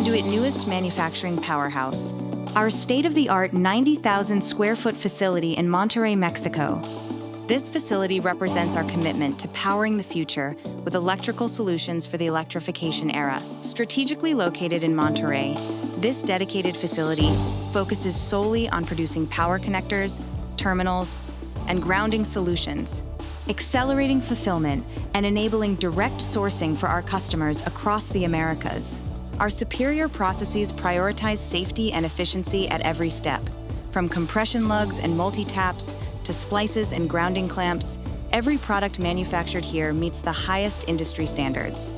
Panduit newest manufacturing powerhouse. Our state-of-the-art 90,000 square foot facility in Monterrey, Mexico. This facility represents our commitment to powering the future with electrical solutions for the electrification era. Strategically located in Monterrey, this dedicated facility focuses solely on producing power connectors, terminals, and grounding solutions, accelerating fulfillment and enabling direct sourcing for our customers across the Americas. Our superior processes prioritize safety and efficiency at every step. From compression lugs and multi-taps to splices and grounding clamps, every product manufactured here meets the highest industry standards.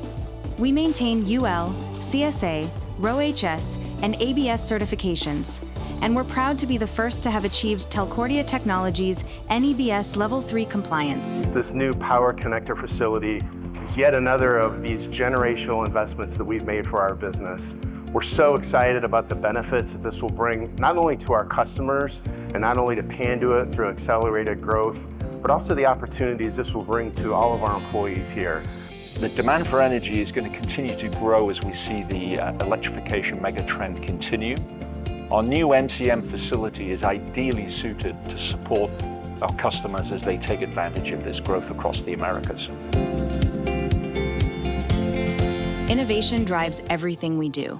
We maintain UL, CSA, RoHS, and ABS certifications, and we're proud to be the first to have achieved Telcordia Technologies NEBS Level 3 compliance. This new power connector facility is yet another of these generational investments that we've made for our business. We're so excited about the benefits that this will bring not only to our customers and not only to Panduit through accelerated growth, but also the opportunities this will bring to all of our employees here. The demand for energy is going to continue to grow as we see the electrification megatrend continue. Our new NCM facility is ideally suited to support our customers as they take advantage of this growth across the Americas. Innovation drives everything we do.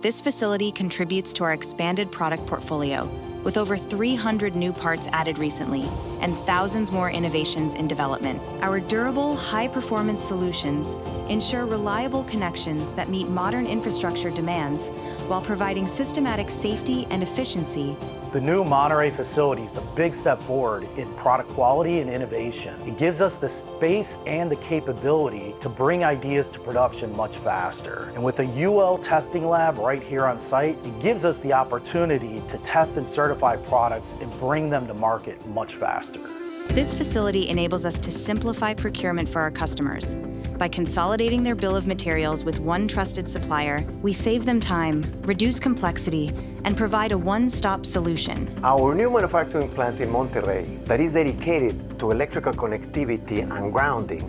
This facility contributes to our expanded product portfolio, with over 300 new parts added recently and thousands more innovations in development. Our durable, high-performance solutions ensure reliable connections that meet modern infrastructure demands while providing systematic safety and efficiency. The new Monterrey facility is a big step forward in product quality and innovation. It gives us the space and the capability to bring ideas to production much faster. And with a UL testing lab right here on site, it gives us the opportunity to test and certify products and bring them to market much faster. This facility enables us to simplify procurement for our customers. By consolidating their bill of materials with one trusted supplier, we save them time, reduce complexity, and provide a one-stop solution. Our new manufacturing plant in Monterrey that is dedicated to electrical connectivity and grounding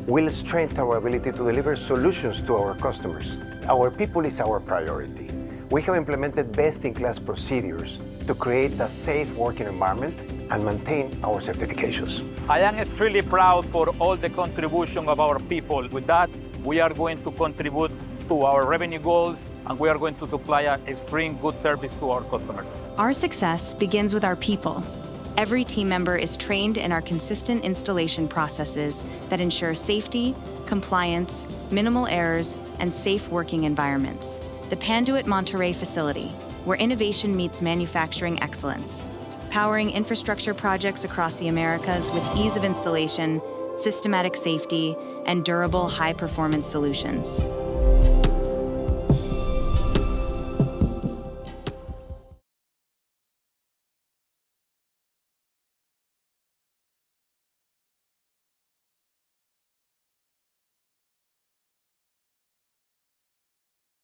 will strengthen our ability to deliver solutions to our customers. Our people is our priority. We have implemented best-in-class procedures to create a safe working environment and maintain our certifications. I am extremely proud for all the contribution of our people. With that, we are going to contribute to our revenue goals, and we are going to supply an extreme good service to our customers. Our success begins with our people. Every team member is trained in our consistent installation processes that ensure safety, compliance, minimal errors, and safe working environments. The Panduit Monterrey facility, where innovation meets manufacturing excellence, powering infrastructure projects across the Americas with ease of installation, systematic safety, and durable high-performance solutions.